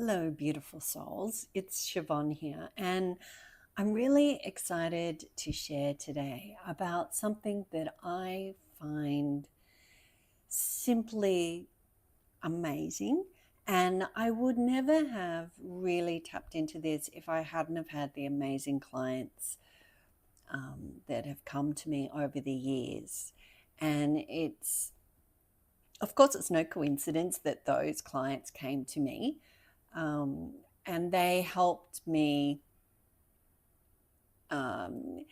Hello, beautiful souls. It's Siobhan here, and I'm really excited to share today about something that I find simply amazing. And I would never have really tapped into this if I hadn't have had the amazing clients that have come to me over the years. And of course, it's no coincidence that those clients came to me, um, and they helped me um,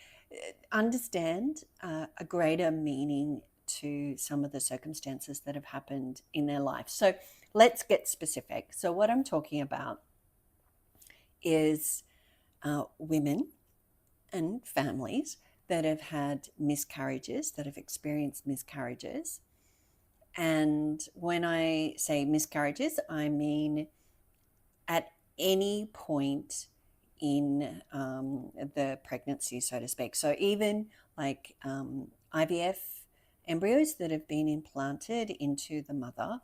understand a greater meaning to some of the circumstances that have happened in their life. So let's get specific. So, what I'm talking about is women and families that have had miscarriages, that have experienced miscarriages. And when I say miscarriages, I mean at any point in the pregnancy, so to speak. So even like IVF embryos that have been implanted into the mother,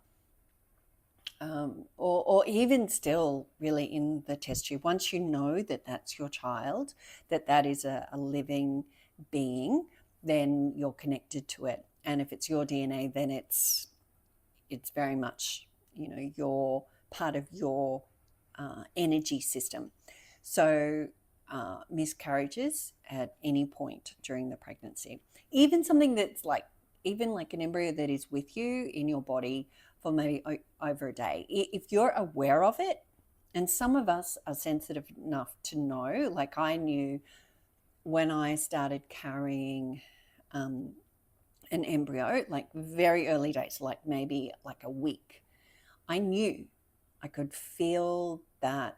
or even still really in the test tube, once you know that that's your child, that is a living being, then you're connected to it. And if it's your DNA, then it's very much, your part of your energy system. So miscarriages at any point during the pregnancy, even something that's like, even like an embryo that is with you in your body for maybe over a day, if you're aware of it, and some of us are sensitive enough to know, like I knew when I started carrying an embryo, like very early days, like maybe like a week, I knew I could feel uh,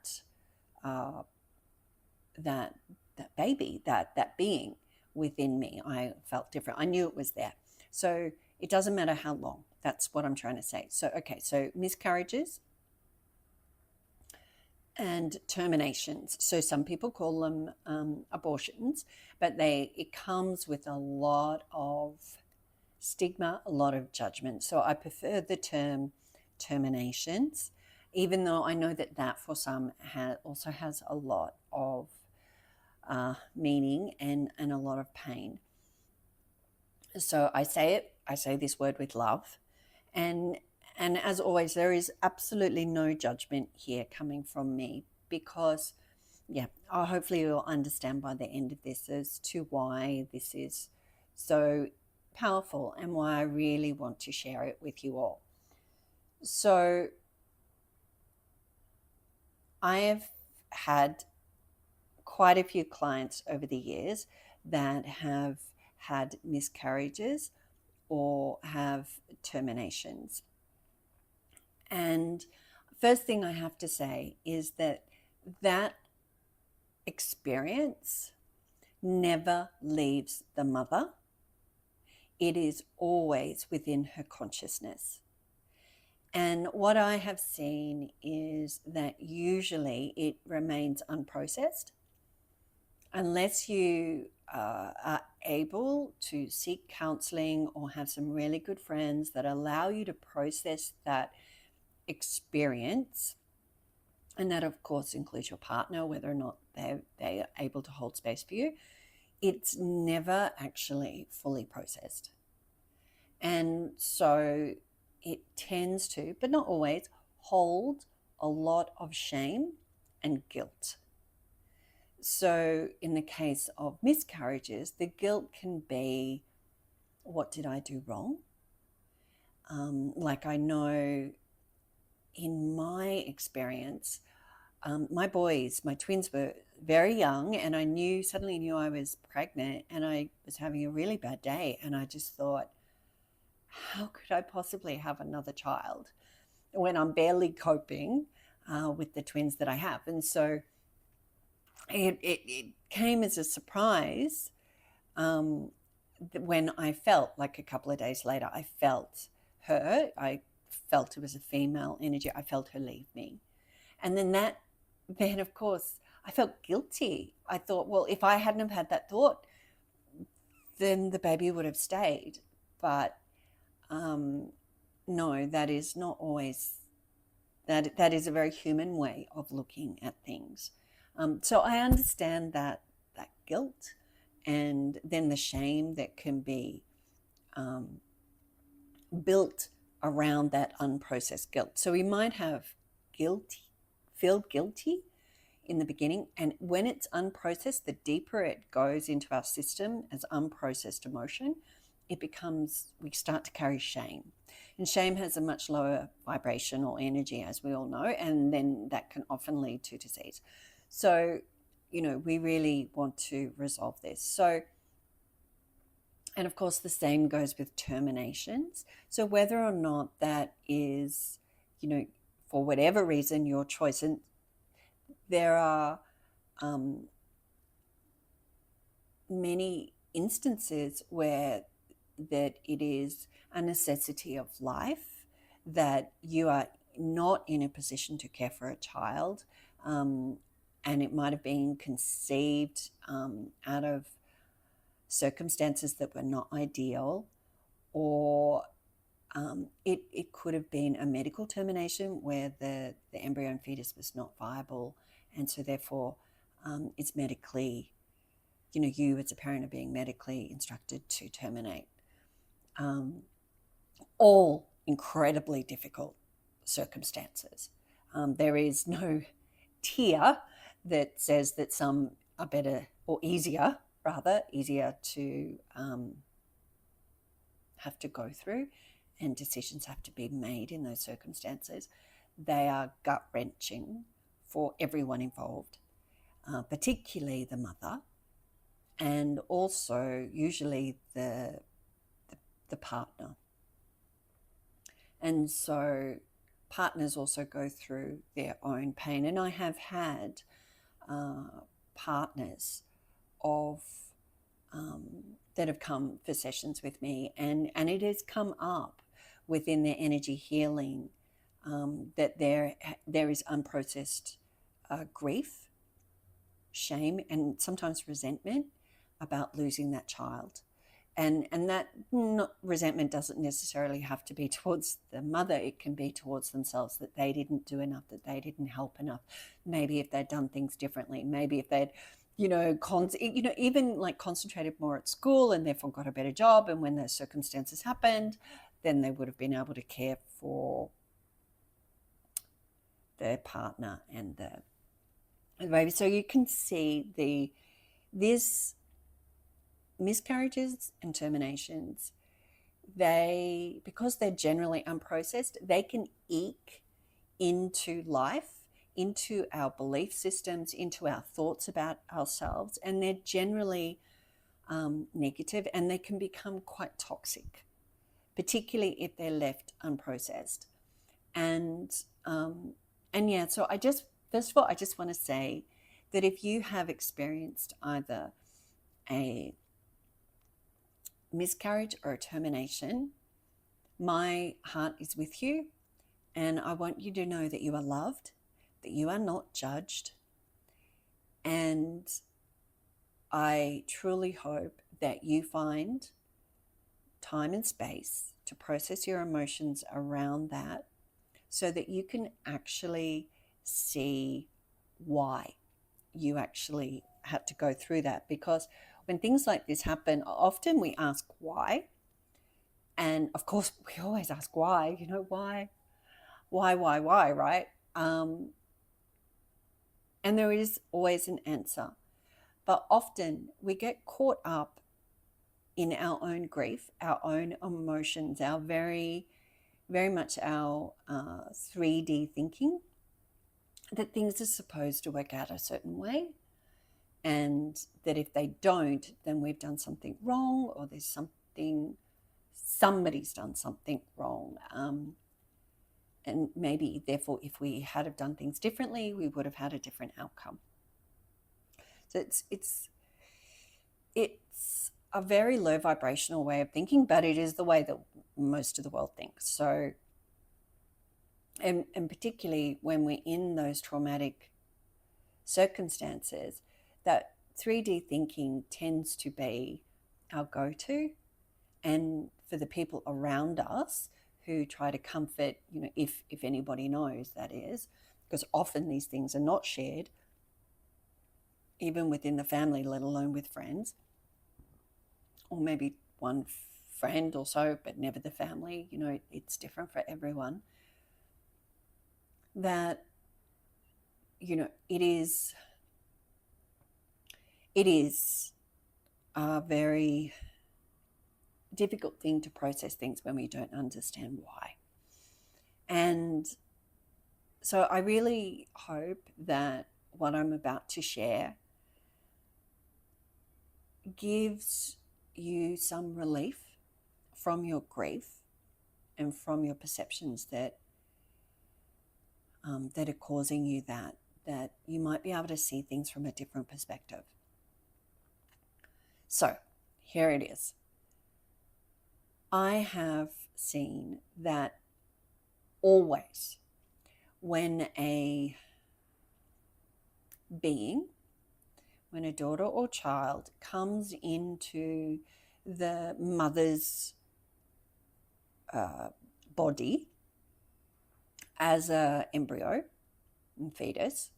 that that baby, that being within me. I felt different. I knew it was there. So it doesn't matter how long. That's what I'm trying to say. So okay, so miscarriages and terminations. So some people call them abortions, but it comes with a lot of stigma, a lot of judgment. So I prefer the term terminations, even though I know that for some also has a lot of meaning and a lot of pain. So I say this word with love. And and as always, there is absolutely no judgment here coming from me because, yeah, hopefully you'll understand by the end of this as to why this is so powerful and why I really want to share it with you all. So I have had quite a few clients over the years that have had miscarriages or have terminations. And first thing I have to say is that experience never leaves the mother. It is always within her consciousness. And what I have seen is that usually it remains unprocessed unless you are able to seek counseling or have some really good friends that allow you to process that experience. And that, of course, includes your partner, whether or not they are able to hold space for you. It's never actually fully processed. And so it tends to, but not always, hold a lot of shame and guilt. So in the case of miscarriages, the guilt can be, what did I do wrong? Like I know in my experience, my twins were very young, and I suddenly knew I was pregnant and I was having a really bad day. And I just thought, how could I possibly have another child when I'm barely coping with the twins that I have? And so it came as a surprise when I felt, like a couple of days later, I felt I felt it was a female energy. I felt her leave me. And then of course, I felt guilty. I thought, well, if I hadn't have had that thought, then the baby would have stayed. But no, that is not always That is a very human way of looking at things. So I understand that guilt, and then the shame that can be built around that unprocessed guilt. So we might have feel guilty in the beginning, and when it's unprocessed, the deeper it goes into our system as unprocessed emotion, we start to carry shame. And shame has a much lower vibrational energy, as we all know, and then that can often lead to disease. So, we really want to resolve this. So, and of course, the same goes with terminations. So, whether or not that is, for whatever reason, your choice, and there are many instances where that it is a necessity of life, that you are not in a position to care for a child, and it might have been conceived out of circumstances that were not ideal, or it could have been a medical termination where the embryo and fetus was not viable, and so therefore it's medically, you as a parent are being medically instructed to terminate. All incredibly difficult circumstances. There is no tier that says that some are better or easier to have to go through, and decisions have to be made in those circumstances. They are gut-wrenching for everyone involved, particularly the mother, and also usually the partner. And so partners also go through their own pain. And I have had partners that have come for sessions with me, and it has come up within their energy healing that there is unprocessed grief, shame, and sometimes resentment about losing that child. And that resentment doesn't necessarily have to be towards the mother. It can be towards themselves, that they didn't do enough, that they didn't help enough. Maybe if they'd done things differently, maybe if they'd, even like concentrated more at school and therefore got a better job. And when those circumstances happened, then they would have been able to care for their partner and the baby. So you can see this miscarriages and terminations, because they're generally unprocessed, they can eke into life, into our belief systems, into our thoughts about ourselves, and they're generally negative, and they can become quite toxic, particularly if they're left unprocessed. And yeah, so first of all, I just want to say that if you have experienced either a miscarriage or a termination, my heart is with you, and I want you to know that you are loved, that you are not judged, and I truly hope that you find time and space to process your emotions around that, so that you can actually see why you actually had to go through that. Because when things like this happen, often we ask why. And of course, we always ask why, why, right? And there is always an answer. But often we get caught up in our own grief, our own emotions, our very, very much our 3D thinking, that things are supposed to work out a certain way. And that if they don't, then we've done something wrong, or somebody's done something wrong. And maybe, therefore, if we had have done things differently, we would have had a different outcome. So it's a very low vibrational way of thinking, but it is the way that most of the world thinks. So, and particularly when we're in those traumatic circumstances, that 3D thinking tends to be our go-to. And for the people around us who try to comfort, if anybody knows, that is, because often these things are not shared, even within the family, let alone with friends, or maybe one friend or so, but never the family. It's different for everyone. That, it is a very difficult thing to process things when we don't understand why. And so I really hope that what I'm about to share gives you some relief from your grief and from your perceptions that are causing you that you might be able to see things from a different perspective. So here it is. I have seen that always when a being, when a daughter or child comes into the mother's body as an embryo and fetus,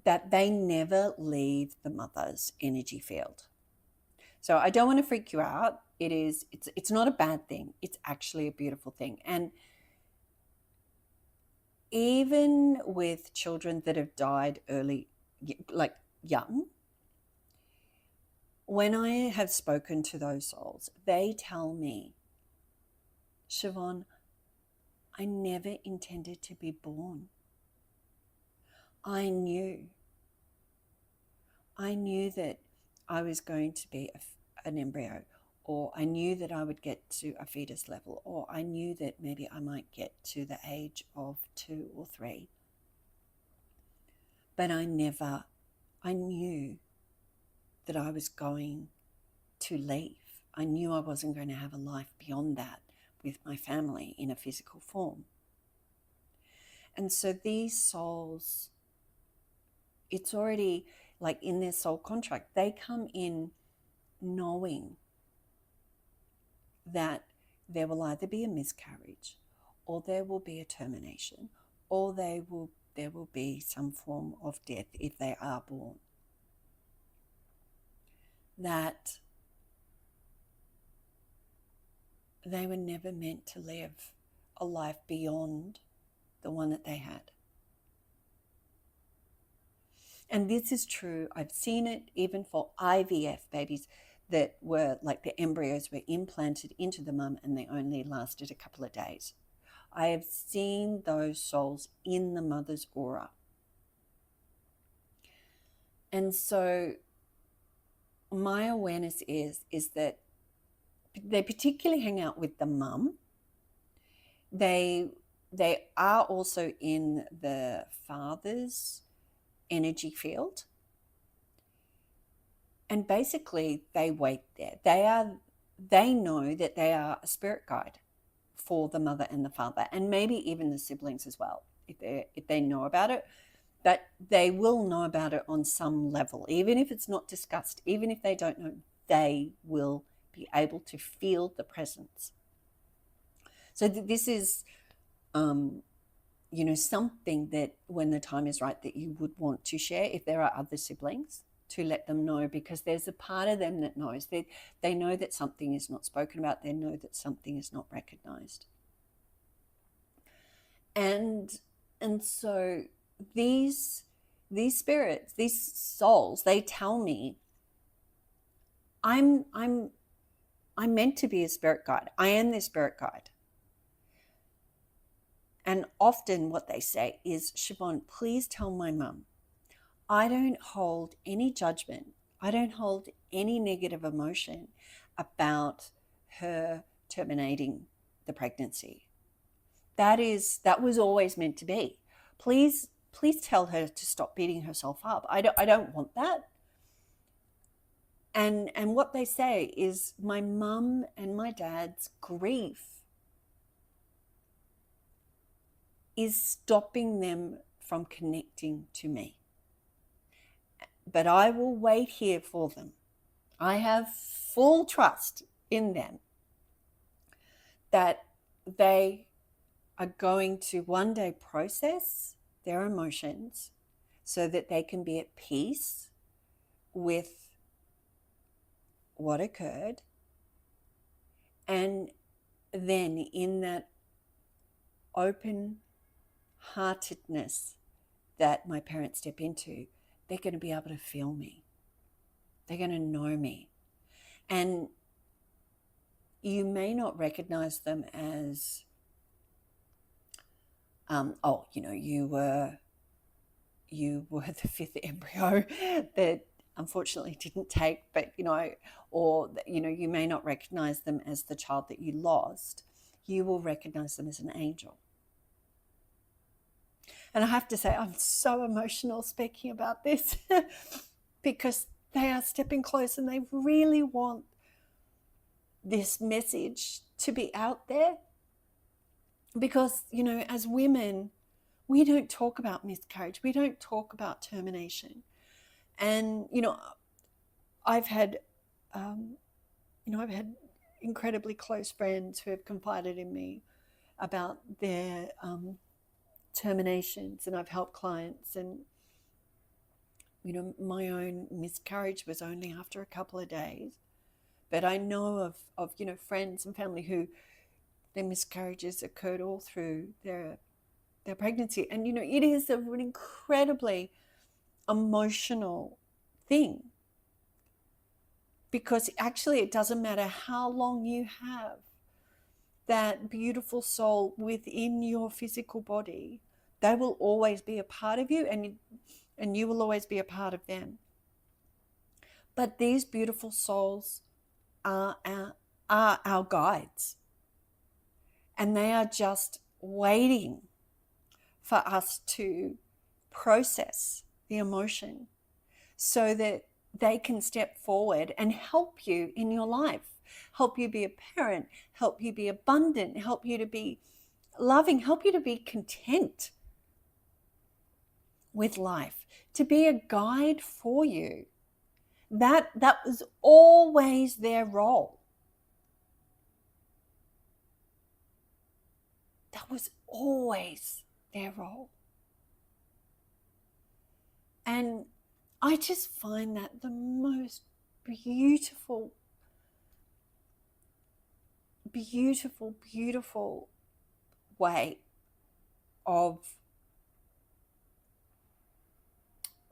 that they never leave the mother's energy field. So I don't want to freak you out. It's not a bad thing. It's actually a beautiful thing. And even with children that have died early, like young, when I have spoken to those souls, they tell me, Siobhan, I never intended to be born. I knew that I was going to be an embryo, or I knew that I would get to a fetus level, or I knew that maybe I might get to the age of 2 or 3. But I knew that I was going to leave. I knew I wasn't going to have a life beyond that with my family in a physical form. And so these souls, it's already like in their soul contract, they come in knowing that there will either be a miscarriage, or there will be a termination, or there will be some form of death if they are born. That they were never meant to live a life beyond the one that they had. And this is true. I've seen it even for IVF babies that were like the embryos were implanted into the mum and they only lasted a couple of days. I have seen those souls in the mother's aura. And so my awareness is that they particularly hang out with the mum. They are also in the father's energy field. And basically they wait there. They know that they are a spirit guide for the mother and the father, and maybe even the siblings as well, if they know about it. But they will know about it on some level, even if it's not discussed, even if they don't know, they will be able to feel the presence. So this is, something that when the time is right that you would want to share if there are other siblings, to let them know, because there's a part of them that knows. They know that something is not spoken about. They know that something is not recognized. And so these spirits, these souls, they tell me, I'm meant to be a spirit guide. I am the spirit guide. And often what they say is, Siobhan, please tell my mum, I don't hold any judgment. I don't hold any negative emotion about her terminating the pregnancy. That was always meant to be. Please tell her to stop beating herself up. I don't want that. And what they say is, my mum and my dad's grief is stopping them from connecting to me. But I will wait here for them. I have full trust in them that they are going to one day process their emotions so that they can be at peace with what occurred. And then in that open heartedness that my parents step into, they're going to be able to feel me. They're going to know me. And you may not recognize them as, you were the fifth embryo that unfortunately didn't take, but, you may not recognize them as the child that you lost. You will recognize them as an angel. And I have to say, I'm so emotional speaking about this because they are stepping close and they really want this message to be out there. Because, as women, we don't talk about miscarriage. We don't talk about termination. And, I've had incredibly close friends who have confided in me about their terminations, and I've helped clients. And, my own miscarriage was only after a couple of days. But I know of friends and family who their miscarriages occurred all through their pregnancy. And, it is an incredibly emotional thing, because actually it doesn't matter how long you have that beautiful soul within your physical body, they will always be a part of you, and you will always be a part of them. But these beautiful souls are our guides, and they are just waiting for us to process the emotion so that they can step forward and help you in your life, help you be a parent, help you be abundant, help you to be loving, help you to be content with life, to be a guide for you. That was always their role. That was always their role. And I just find that the most beautiful, beautiful, beautiful way of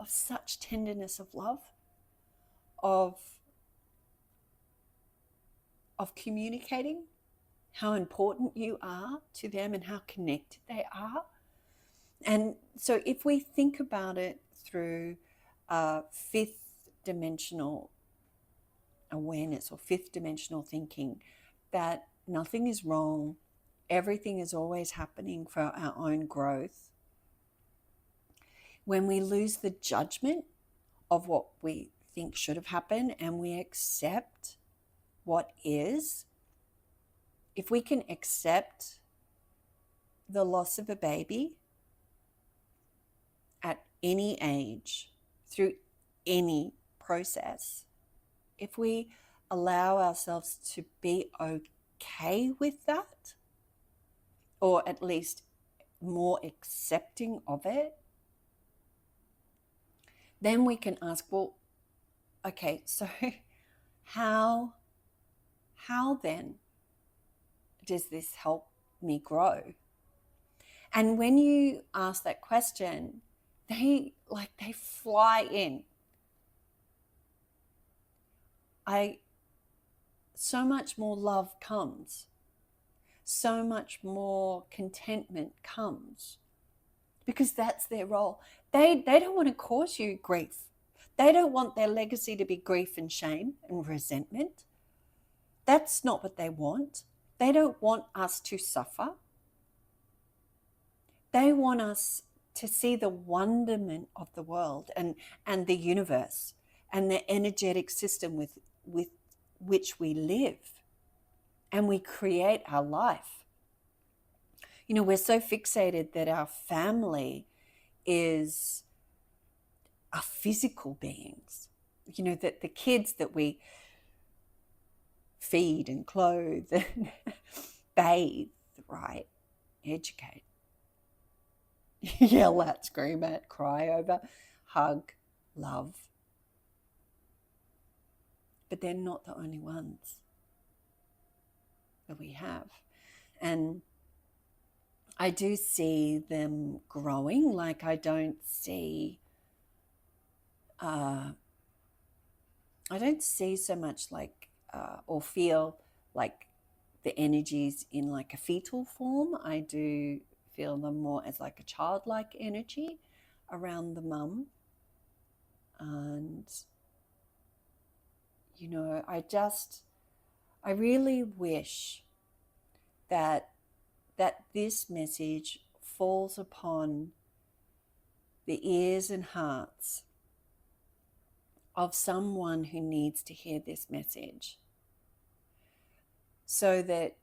such tenderness of love, of communicating how important you are to them and how connected they are. And so if we think about it through fifth dimensional awareness or fifth dimensional thinking, that nothing is wrong, everything is always happening for our own growth. When we lose the judgment of what we think should have happened and we accept what is, if we can accept the loss of a baby at any age, through any process, if we allow ourselves to be okay with that, or at least more accepting of it, then we can ask, well, okay, so how then does this help me grow? And when you ask that question, they fly in. So much more love comes. So much more contentment comes, because that's their role. They don't want to cause you grief. They don't want their legacy to be grief and shame and resentment. That's not what they want. They don't want us to suffer. They want us to see the wonderment of the world and the universe and the energetic system with which we live and we create our life. We're so fixated that our family is our physical beings, that the kids that we feed and clothe bathe, right? Educate. Yell at, scream at, cry over, hug, love. But they're not the only ones that we have. And I do see them growing. Like I don't see so much like or feel like the energies in like a fetal form. I do feel them more as like a childlike energy around the mum. And you know, I really wish that this message falls upon the ears and hearts of someone who needs to hear this message, so that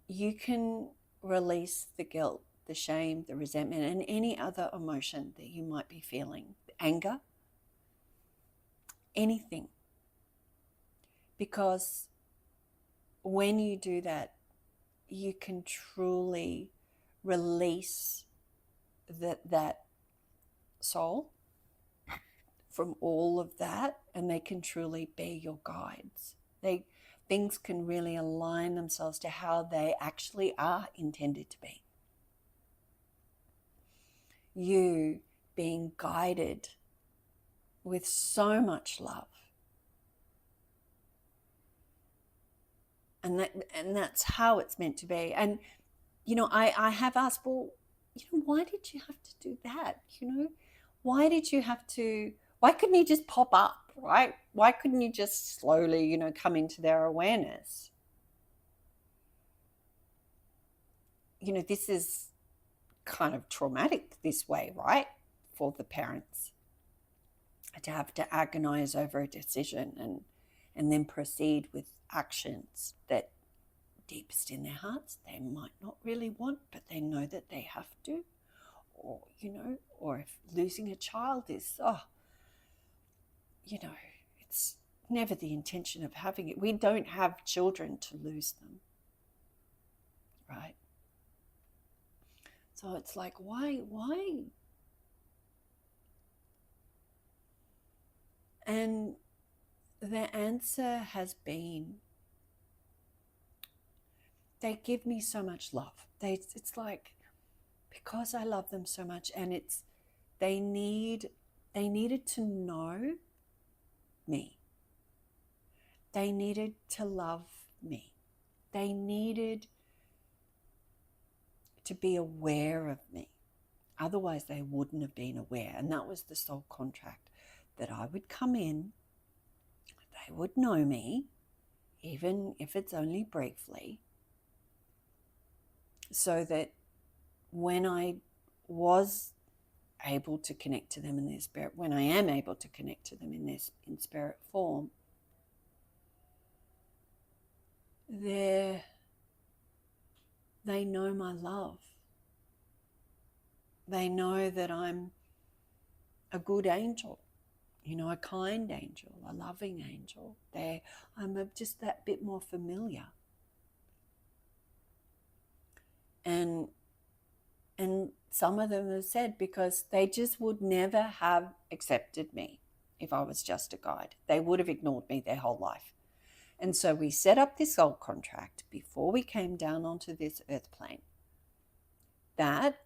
you can release the guilt, the shame, the resentment, and any other emotion that you might be feeling, anger, anything. Because when you do that, you can truly release that soul from all of that, and they can truly be your guides. Things can really align themselves to how they actually are intended to be. You being guided with so much love. And that's how it's meant to be. And you know, I have asked, well, you know, why did you have to do that? You know, why couldn't you just pop up, right? Why couldn't you just slowly, you know, come into their awareness? You know, this is kind of traumatic this way, right? For the parents to have to agonize over a decision and then proceed with actions that deepest in their hearts they might not really want, but they know that they have to. Or, you know, or if losing a child is, you know, it's never the intention of having it. We don't have children to lose them, right? So it's like, why? And the answer has been, they give me so much love. It's like, because I love them so much, and they needed to know me. They needed to love me. They needed to be aware of me. Otherwise, they wouldn't have been aware. And that was the soul contract, that I would come in, they would know me, even if it's only briefly, so that when I was able to connect to them in their spirit, when I am able to connect to them in spirit form, they know my love. They know that I'm a good angel, you know, a kind angel, a loving angel. I'm just that bit more familiar. And some of them have said, because they just would never have accepted me if I was just a guide. They would have ignored me their whole life. And so we set up this soul contract before we came down onto this earth plane, that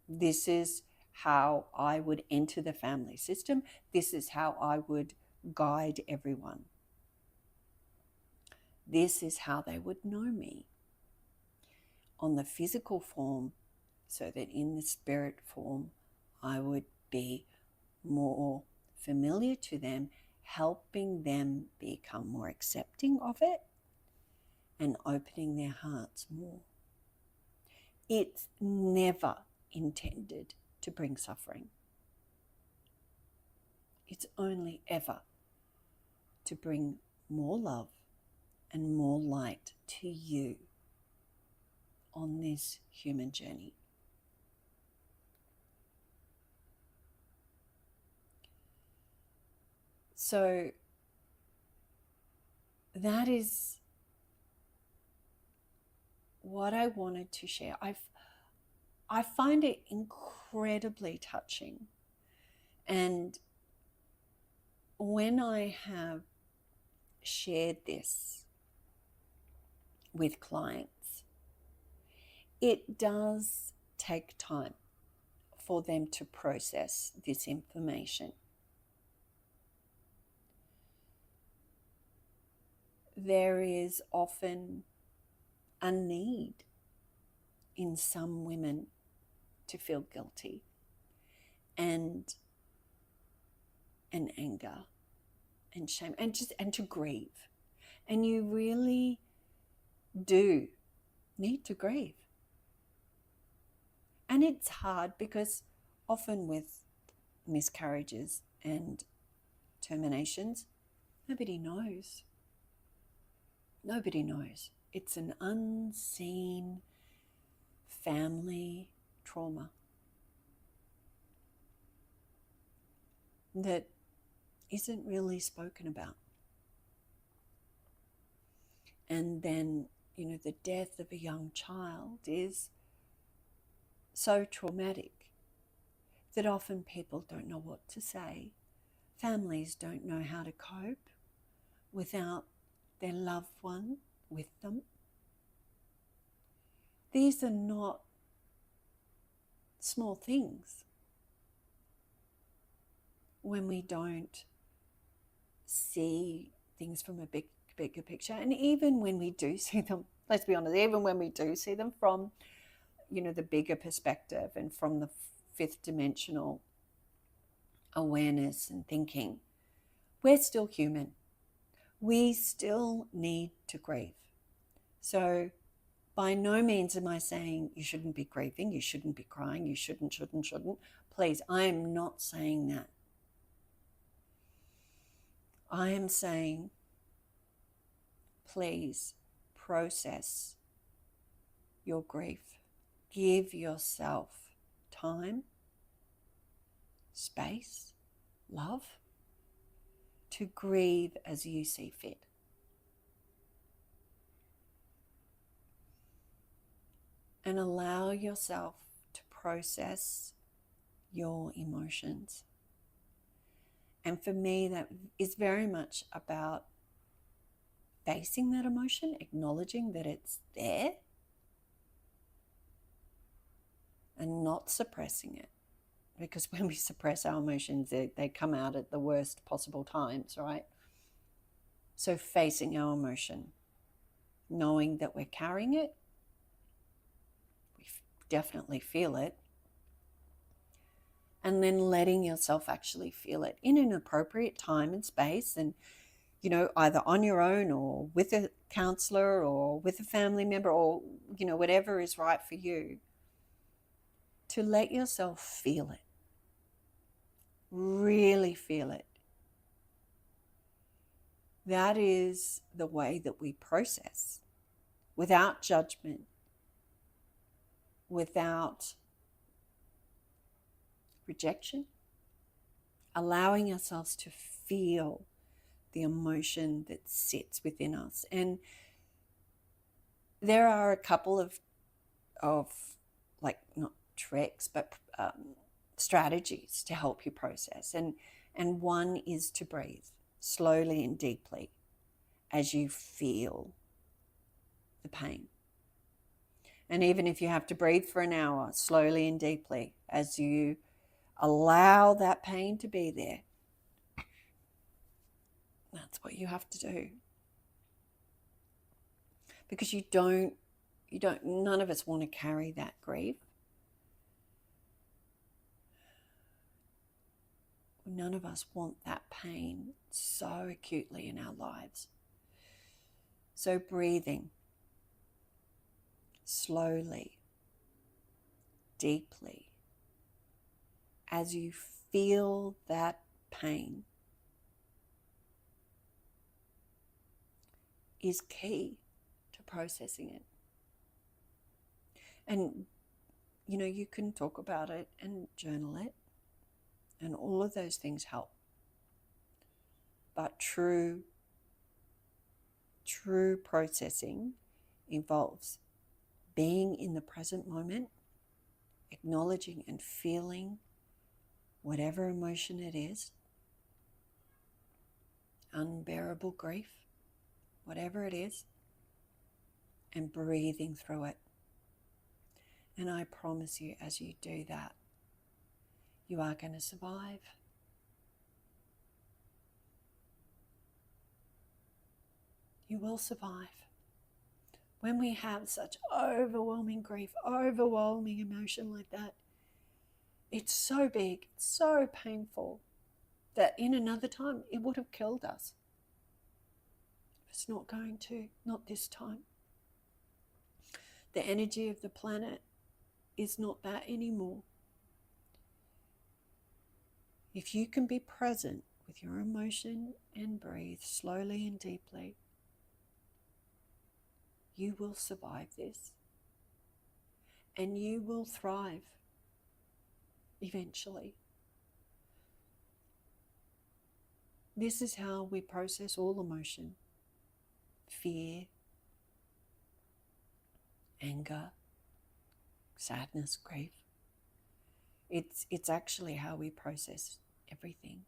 this is how I would enter the family system. This is how I would guide everyone. This is how they would know me on the physical form, so that in the spirit form, I would be more familiar to them, helping them become more accepting of it and opening their hearts more. It's never intended to bring suffering. It's only ever to bring more love and more light to you on this human journey. So that is what I wanted to share, I find it incredibly touching. And when I have shared this with clients, it does take time for them to process this information. There is often a need in some women to feel guilty and anger and shame and to grieve. And you really do need to grieve. And it's hard because often with miscarriages and terminations, nobody knows. Nobody knows. It's an unseen family trauma that isn't really spoken about. And then, the death of a young child is so traumatic that often people don't know what to say. Families don't know how to cope without their loved one with them. These are not small things when we don't see things from a bigger picture. And even when we do see them, let's be honest, even when we do see them from, the bigger perspective and from the fifth dimensional awareness and thinking, we're still human. We still need to grieve. So by no means am I saying you shouldn't be grieving, you shouldn't be crying, you shouldn't. Please, I am not saying that. I am saying, please process your grief. Give yourself time, space, love to grieve as you see fit. And allow yourself to process your emotions. And for me, that is very much about facing that emotion, acknowledging that it's there, and not suppressing it. Because when we suppress our emotions, they come out at the worst possible times, right? So facing our emotion, knowing that we're carrying it, we definitely feel it, and then letting yourself actually feel it in an appropriate time and space, and either on your own or with a counselor or with a family member or whatever is right for you, to let yourself feel it, really feel it. That is the way that we process, without judgment, without rejection, allowing ourselves to feel the emotion that sits within us. And there are a couple of like, not tricks, but strategies to help you process. And one is to breathe slowly and deeply as you feel the pain. And even if you have to breathe for an hour, slowly and deeply, as you allow that pain to be there, that's what you have to do. Because none of us want to carry that grief. None of us want that pain so acutely in our lives. So breathing slowly, deeply, as you feel that pain, is key to processing it. And, you can talk about it and journal it, and all of those things help. But true processing involves being in the present moment, acknowledging and feeling whatever emotion it is, unbearable grief, whatever it is, and breathing through it. And I promise you, as you do that, you are going to survive. You will survive. When we have such overwhelming grief, overwhelming emotion like that, it's so big, it's so painful that in another time it would have killed us. It's not going to, not this time. The energy of the planet is not that anymore. If you can be present with your emotion and breathe slowly and deeply, you will survive this. And you will thrive eventually. This is how we process all emotion: fear, anger, sadness, grief. It's actually how we process everything.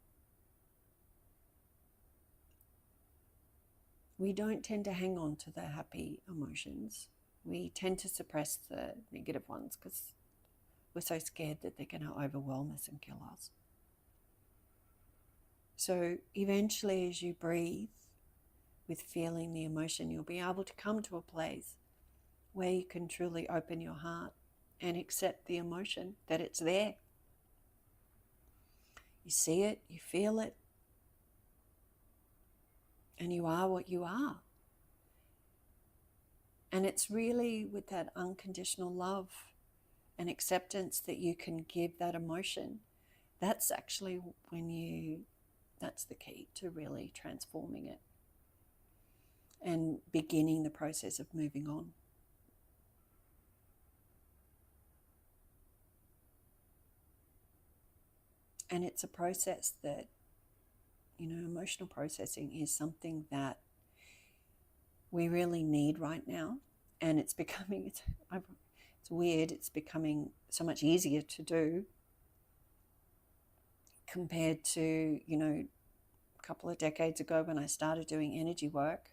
We don't tend to hang on to the happy emotions. We tend to suppress the negative ones because we're so scared that they're going to overwhelm us and kill us. So eventually, as you breathe with feeling the emotion, you'll be able to come to a place where you can truly open your heart and accept the emotion, that it's there. You see it, you feel it, and you are what you are. And it's really with that unconditional love and acceptance that you can give that emotion. That's actually that's the key to really transforming it and beginning the process of moving on. And it's a process that, emotional processing is something that we really need right now. And it's becoming, it's weird, it's becoming so much easier to do compared to, a couple of decades ago when I started doing energy work.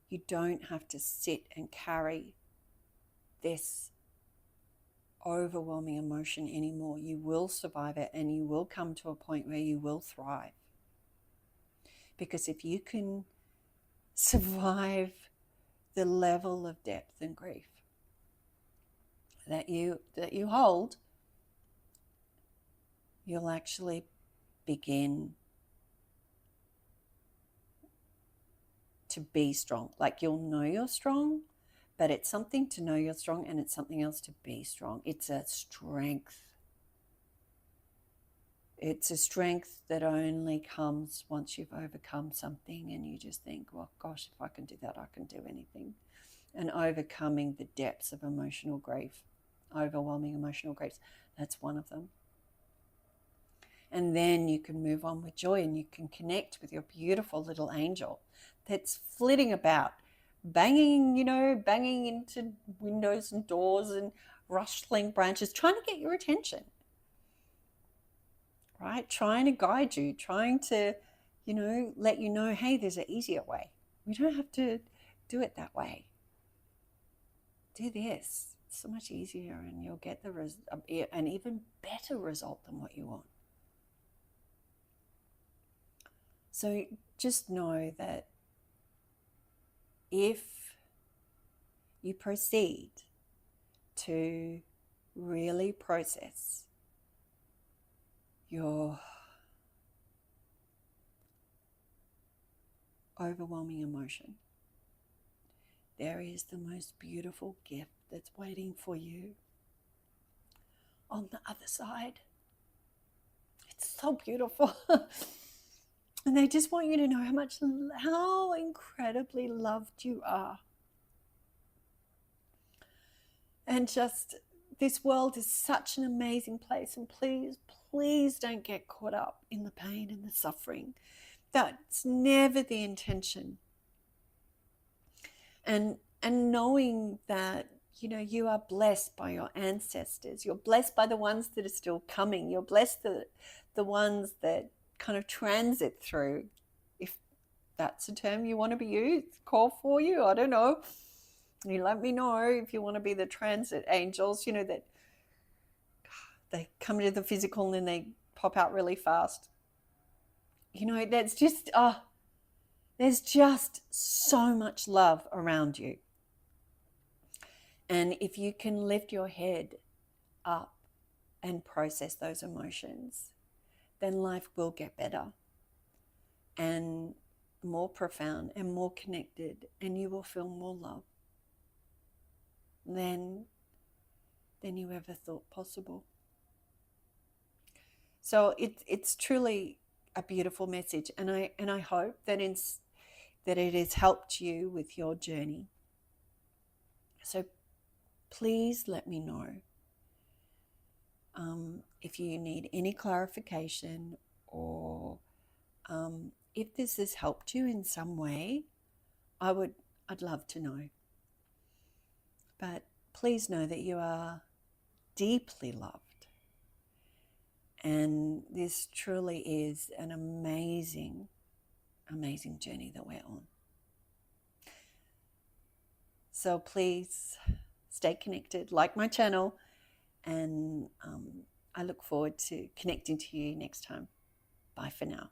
You don't have to sit and carry this overwhelming emotion anymore. You will survive it, and you will come to a point where you will thrive. Because if you can survive the level of depth and grief that you hold, you'll actually begin to be strong. Like, you'll know you're strong, but it's something to know you're strong, and it's something else to be strong. It's a strength. It's a strength that only comes once you've overcome something and you just think, well, gosh, if I can do that, I can do anything. And overcoming the depths of emotional grief, overwhelming emotional griefs, that's one of them. And then you can move on with joy, and you can connect with your beautiful little angel that's flitting about, banging into windows and doors and rustling branches, trying to get your attention, right? Trying to guide you, trying to, let you know, hey, there's an easier way. We don't have to do it that way. Do this. It's so much easier, and you'll get an even better result than what you want. So just know that if you proceed to really process your overwhelming emotion, there is the most beautiful gift that's waiting for you on the other side. It's so beautiful. And they just want you to know how incredibly loved you are. And just, this world is such an amazing place. And please, please don't get caught up in the pain and the suffering. That's never the intention. And and knowing that, you know, you are blessed by your ancestors. You're blessed by the ones that are still coming. You're blessed the ones that kind of transit through, if that's a term you want to be used, call for you. I don't know. You let me know if you want to be the transit angels, you know, that they come into the physical and then they pop out really fast. You know, that's just, there's just so much love around you. And if you can lift your head up and process those emotions, then life will get better and more profound and more connected, and you will feel more love than you ever thought possible. So it's truly a beautiful message, and I hope that it has helped you with your journey. So please let me know if you need any clarification, or if this has helped you in some way. I'd love to know. But please know that you are deeply loved, and this truly is an amazing, amazing journey that we're on. So please stay connected, like my channel, and I look forward to connecting to you next time. Bye for now.